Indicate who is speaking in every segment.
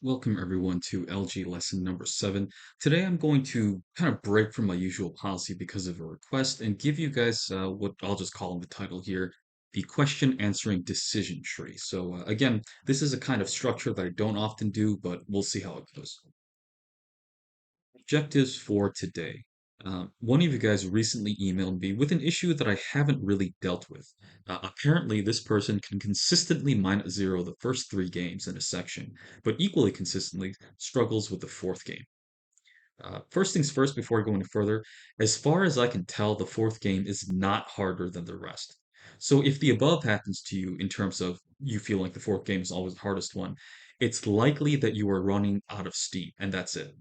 Speaker 1: Welcome everyone to LG lesson number 7. Today I'm going to kind of break from my usual policy because of a request and give you guys what I'll just call in the title here, the question answering decision tree. Again, this is a kind of structure that I don't often do, but we'll see how it goes. Objectives for today. One of you guys recently emailed me with an issue that I haven't really dealt with. Apparently, this person can consistently minus zero the first three games in a section, but equally consistently struggles with the fourth game. First things first, before I go any further, as far as I can tell, the fourth game is not harder than the rest. So if the above happens to you in terms of you feel like the fourth game is always the hardest one, it's likely that you are running out of steam, and that's it.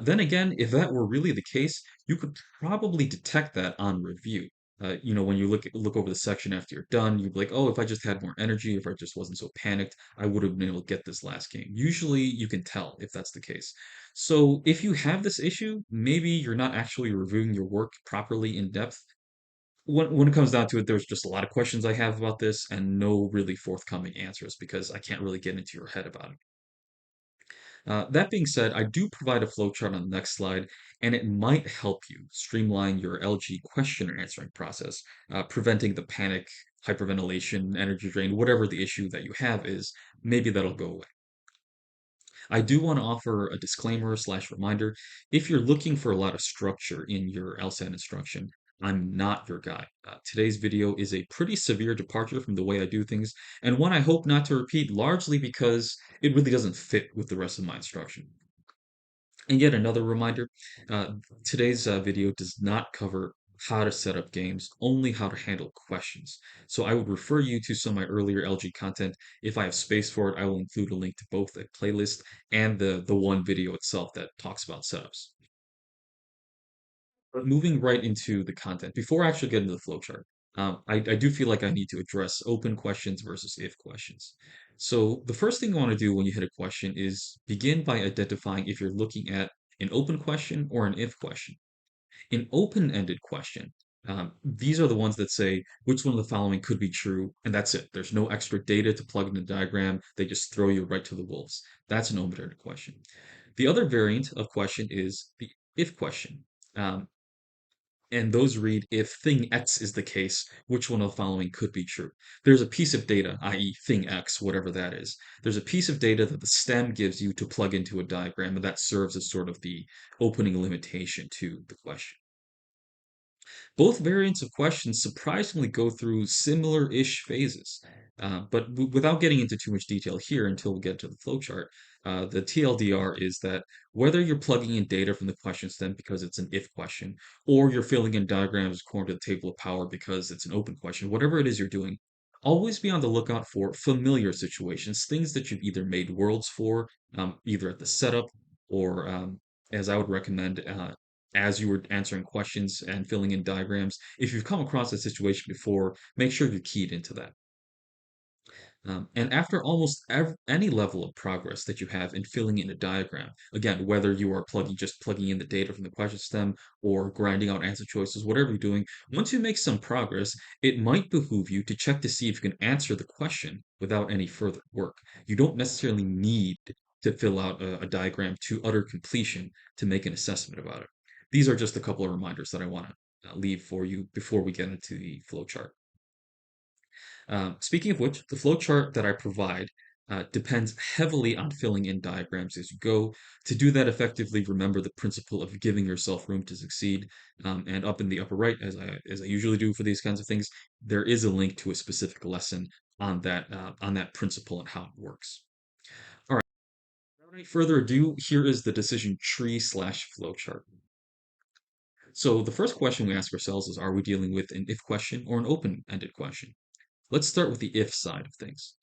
Speaker 1: Then again, if that were really the case, you could probably detect that on review. When you look over the section after you're done, you'd be like, oh, if I just had more energy, if I just wasn't so panicked, I would have been able to get this last game. Usually, you can tell if that's the case. So, if you have this issue, maybe you're not actually reviewing your work properly in depth. When it comes down to it, there's just a lot of questions I have about this and no really forthcoming answers because I can't really get into your head about it. That being said, I do provide a flowchart on the next slide, and it might help you streamline your LG question answering process, preventing the panic, hyperventilation, energy drain, whatever the issue that you have is. Maybe that'll go away. I do want to offer a disclaimer slash reminder. If you're looking for a lot of structure in your LSAT instruction, I'm not your guy. Today's video is a pretty severe departure from the way I do things, and one I hope not to repeat largely because it really doesn't fit with the rest of my instruction. And yet another reminder, uh, today's video does not cover how to set up games, only how to handle questions. So I would refer you to some of my earlier LG content. If I have space for it, I will include a link to both a playlist and the one video itself that talks about setups. But moving right into the content, before I actually get into the flowchart, I do feel like I need to address open questions versus if questions. So the first thing you want to do when you hit a question is begin by identifying if you're looking at an open question or an if question. An open-ended question, these are the ones that say which one of the following could be true, and that's it. There's no extra data to plug in the diagram. They just throw you right to the wolves. That's an open-ended question. The other variant of question is the if question. Um, and those read if thing X is the case, which one of the following could be true? There's a piece of data, i.e., thing X, whatever that is. There's a piece of data that the STEM gives you to plug into a diagram, and that serves as sort of the opening limitation to the question. Both variants of questions surprisingly go through similar-ish phases. But without getting into too much detail here until we get to the flowchart, the TLDR is that whether you're plugging in data from the question stem because it's an if question, or you're filling in diagrams according to the table of power because it's an open question, whatever it is you're doing, always be on the lookout for familiar situations, things that you've either made worlds for, either at the setup or, as I would recommend, as you were answering questions and filling in diagrams. If you've come across a situation before, make sure you keyed into that. And after almost any level of progress that you have in filling in a diagram, again, whether you are just plugging in the data from the question stem or grinding out answer choices, whatever you're doing, once you make some progress, it might behoove you to check to see if you can answer the question without any further work. You don't necessarily need to fill out a diagram to utter completion to make an assessment about it. These are just a couple of reminders that I want to leave for you before we get into the flowchart. Speaking of which, the flowchart that I provide depends heavily on filling in diagrams as you go. To do that effectively, remember the principle of giving yourself room to succeed. And up in the upper right, as I usually do for these kinds of things, there is a link to a specific lesson on that principle and how it works. All right. Without any further ado, here is the decision tree slash flowchart. So the first question we ask ourselves is, are we dealing with an if question or an open-ended question? Let's start with the if side of things.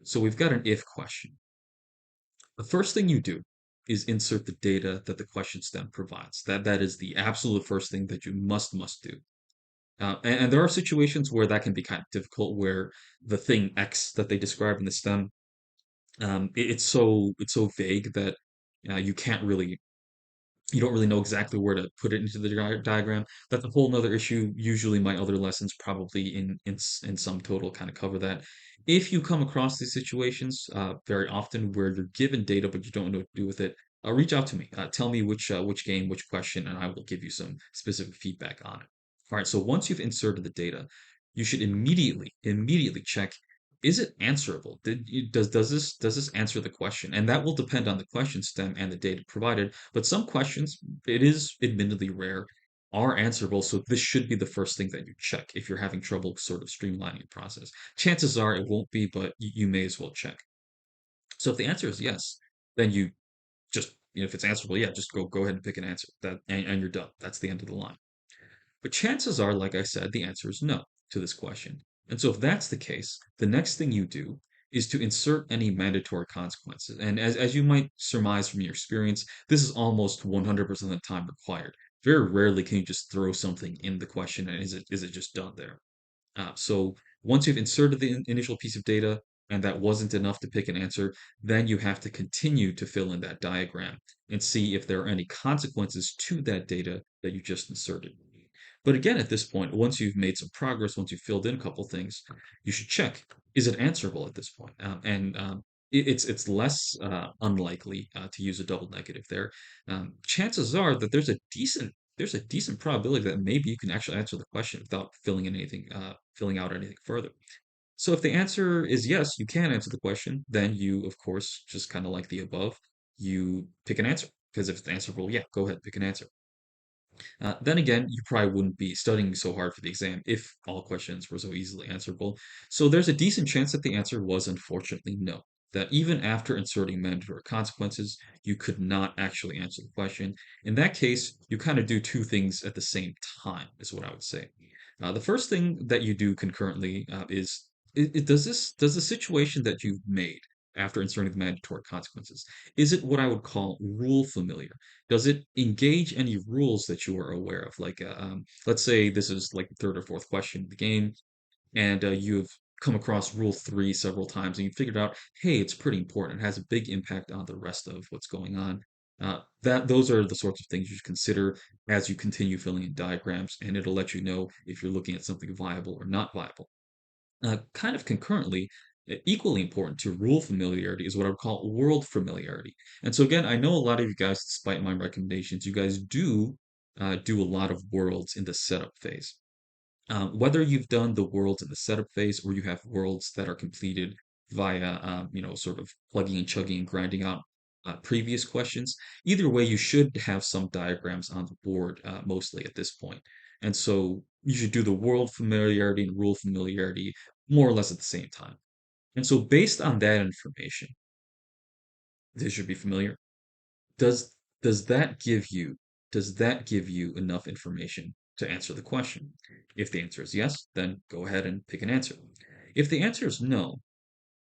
Speaker 1: So we've got an if question. The first thing you do is insert the data that the question stem provides. That is the absolute first thing that you must do. And there are situations where that can be kind of difficult, where the thing X that they describe in the stem, it's so vague that you can't really you don't really know exactly where to put it into the diagram. That's a whole nother issue. Usually, my other lessons probably in some total kind of cover that. If you come across these situations very often where you're given data but you don't know what to do with it, reach out to me. Tell me which game, which question, and I will give you some specific feedback on it. All right. So once you've inserted the data, you should immediately check, is it answerable? Does this answer the question? And that will depend on the question stem and the data provided. But some questions, it is admittedly rare, are answerable. So this should be the first thing that you check if you're having trouble sort of streamlining the process. Chances are it won't be, but you may as well check. So if the answer is yes, then you just, if it's answerable, yeah, just go ahead and pick an answer. And you're done. That's the end of the line. But chances are, like I said, the answer is no to this question. And so if that's the case, the next thing you do is to insert any mandatory consequences. And as you might surmise from your experience, this is almost 100% of the time required. Very rarely can you just throw something in the question and is it just done there? So once you've inserted the initial piece of data and that wasn't enough to pick an answer, then you have to continue to fill in that diagram and see if there are any consequences to that data that you just inserted. But again, at this point, once you've made some progress, once you've filled in a couple things, you should check, is it answerable at this point? And it's less unlikely to use a double negative there. Chances are that there's a decent probability that maybe you can actually answer the question without filling out anything further. So if the answer is yes, you can answer the question, then you, of course, just kind of like the above, you pick an answer. Because if it's answerable, yeah, go ahead, pick an answer. Then again, you probably wouldn't be studying so hard for the exam if all questions were so easily answerable. So there's a decent chance that the answer was unfortunately no. That even after inserting mandatory consequences, you could not actually answer the question. In that case, you kind of do two things at the same time, is what I would say. The first thing that you do concurrently is does the situation that you've made after inserting the mandatory consequences, is it what I would call rule familiar? Does it engage any rules that you are aware of? Like, let's say this is like the third or fourth question of the game, and you've come across rule three several times, and you figured out, hey, it's pretty important. It has a big impact on the rest of what's going on. That those are the sorts of things you should consider as you continue filling in diagrams, and it'll let you know if you're looking at something viable or not viable. Kind of concurrently, equally important to rule familiarity is what I would call world familiarity. And so again, I know a lot of you guys, despite my recommendations, you guys do a lot of worlds in the setup phase. Whether you've done the worlds in the setup phase or you have worlds that are completed via, sort of plugging and chugging and grinding out previous questions, either way, you should have some diagrams on the board mostly at this point. And so you should do the world familiarity and rule familiarity more or less at the same time. And so based on that information, this should be familiar. Does does that give you does that give you enough information to answer the question? If the answer is yes, then go ahead and pick an answer. If the answer is no,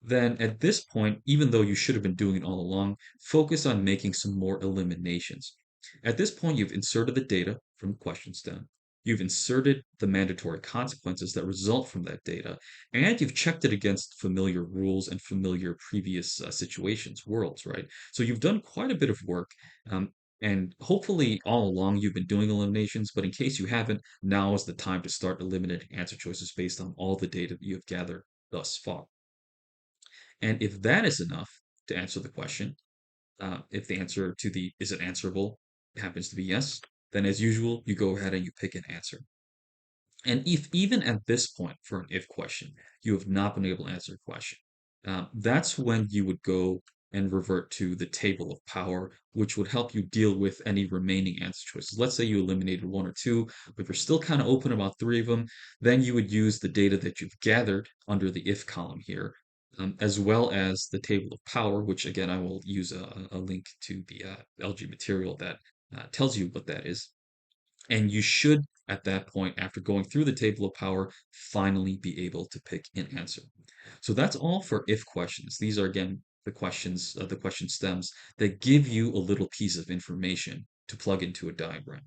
Speaker 1: then at this point, even though you should have been doing it all along, focus on making some more eliminations. At this point, you've inserted the data from the question stem, you've inserted the mandatory consequences that result from that data, and you've checked it against familiar rules and familiar previous situations, worlds, right? So you've done quite a bit of work. Um, and hopefully, all along, you've been doing eliminations, but in case you haven't, now is the time to start eliminating answer choices based on all the data that you have gathered thus far. And if that is enough to answer the question, if the answer to the is it answerable happens to be yes, then as usual, you go ahead and you pick an answer. And if even at this point for an if question, you have not been able to answer a question, that's when you would go and revert to the table of power, which would help you deal with any remaining answer choices. Let's say you eliminated one or two, but you're still kind of open about three of them, then you would use the data that you've gathered under the if column here, as well as the table of power, which again, I will use a link to the LG material that tells you what that is. And you should, at that point, after going through the table of power, finally be able to pick an answer. So that's all for if questions. These are, again, the question stems that give you a little piece of information to plug into a diagram.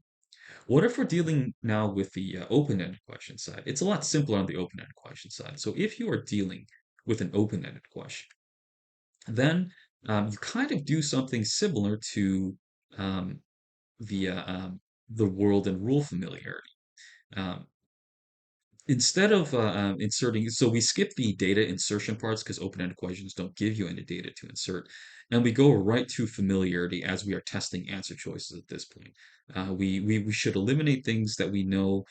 Speaker 1: What if we're dealing now with the open-ended question side? It's a lot simpler on the open-ended question side. So if you are dealing with an open-ended question, then you kind of do something similar to um, via the world and rule familiarity. Um, Instead of inserting, so we skip the data insertion parts because open-ended questions don't give you any data to insert, and we go right to familiarity as we are testing answer choices at this point. We should eliminate things that we know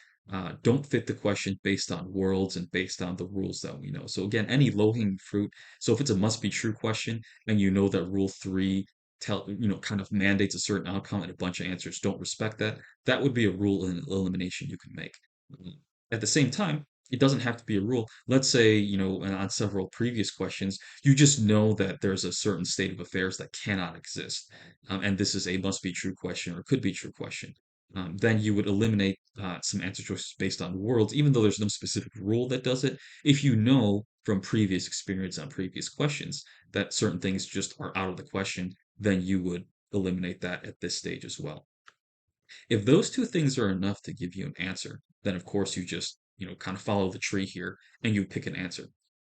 Speaker 1: don't fit the question based on worlds and based on the rules that we know. So again, any low-hanging fruit. So if it's a must-be-true question and you know that rule three kind of mandates a certain outcome and a bunch of answers don't respect that, that would be a rule in elimination you can make. At the same time, it doesn't have to be a rule. Let's say, on several previous questions, you just know that there's a certain state of affairs that cannot exist. And this is a must be true question or could be true question. Then you would eliminate some answer choices based on worlds, even though there's no specific rule that does it. If you know from previous experience on previous questions that certain things just are out of the question, then you would eliminate that at this stage as well. If those two things are enough to give you an answer, then of course you just, kind of follow the tree here and you pick an answer.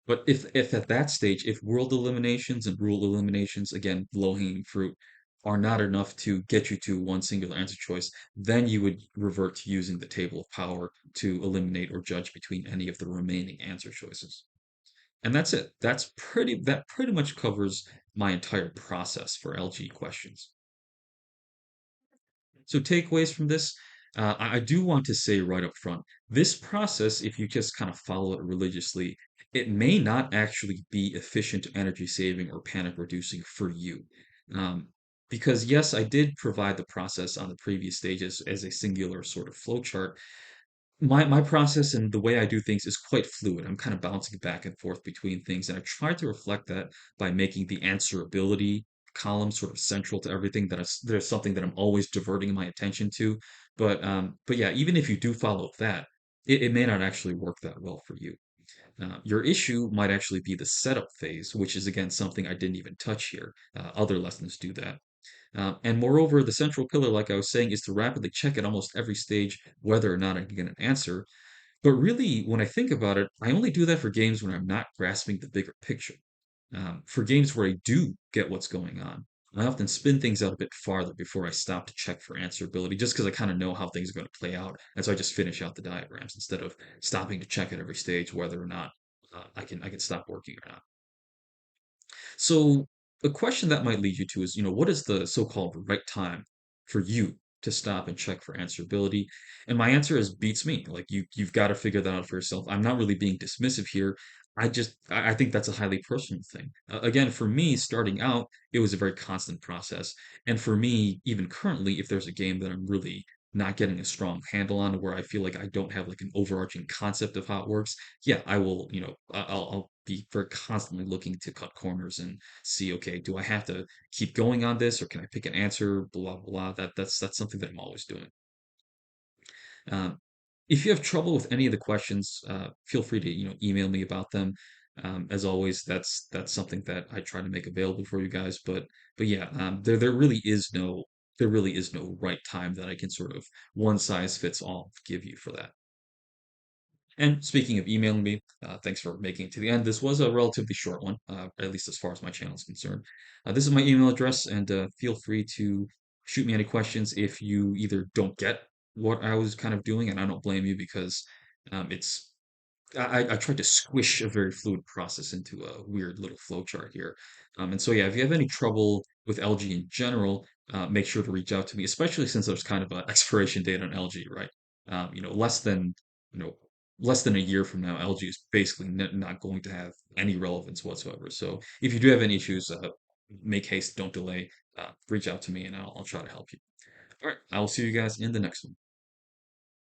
Speaker 1: But if at that stage, if world eliminations and rule eliminations, again, low-hanging fruit, are not enough to get you to one singular answer choice, then you would revert to using the table of power to eliminate or judge between any of the remaining answer choices. And that's it. That pretty much covers my entire process for LG questions. So takeaways from this, I do want to say right up front, this process, if you just kind of follow it religiously, it may not actually be efficient, energy saving, or panic reducing for you. Um, because yes, I did provide the process on the previous stages as a singular sort of flowchart, my process and the way I do things is quite fluid. I'm kind of bouncing back and forth between things, and I try to reflect that by making the answerability column sort of central to everything. There's something that I'm always diverting my attention to. But yeah, even if you do follow that, it may not actually work that well for you. Your issue might actually be the setup phase, which is again something I didn't even touch here. Other lessons do that. And moreover, the central pillar, like I was saying, is to rapidly check at almost every stage whether or not I can get an answer. But really, when I think about it, I only do that for games when I'm not grasping the bigger picture. For games where I do get what's going on, I often spin things out a bit farther before I stop to check for answerability, just because I kind of know how things are going to play out. And so I just finish out the diagrams instead of stopping to check at every stage whether or not I can stop working or not. So a question that might lead you to is, what is the so-called right time for you to stop and check for answerability? And my answer is beats me. Like you've got to figure that out for yourself. I'm not really being dismissive here. I think that's a highly personal thing. Again, for me, starting out, it was a very constant process. And for me, even currently, if there's a game that I'm really not getting a strong handle on, where I feel like I don't have like an overarching concept of how it works, yeah, I will, I'll be very constantly looking to cut corners and see, okay, do I have to keep going on this or can I pick an answer? Blah, blah. That's something that I'm always doing. Um, if you have trouble with any of the questions, feel free to, email me about them. As always, that's something that I try to make available for you guys. But yeah, there really is no right time that I can sort of one size fits all give you for that. And speaking of emailing me, thanks for making it to the end. This was a relatively short one, at least as far as my channel is concerned. This is my email address, and feel free to shoot me any questions if you either don't get what I was kind of doing, and I don't blame you because it's I tried to squish a very fluid process into a weird little flowchart here. And so, yeah, if you have any trouble with LG in general, make sure to reach out to me, especially since there's kind of an expiration date on LG, right? Less than, you know, less than a year from now, LG is basically not going to have any relevance whatsoever. So if you do have any issues, make haste, don't delay, reach out to me and I'll try to help you. All right, I will see you guys in the next one.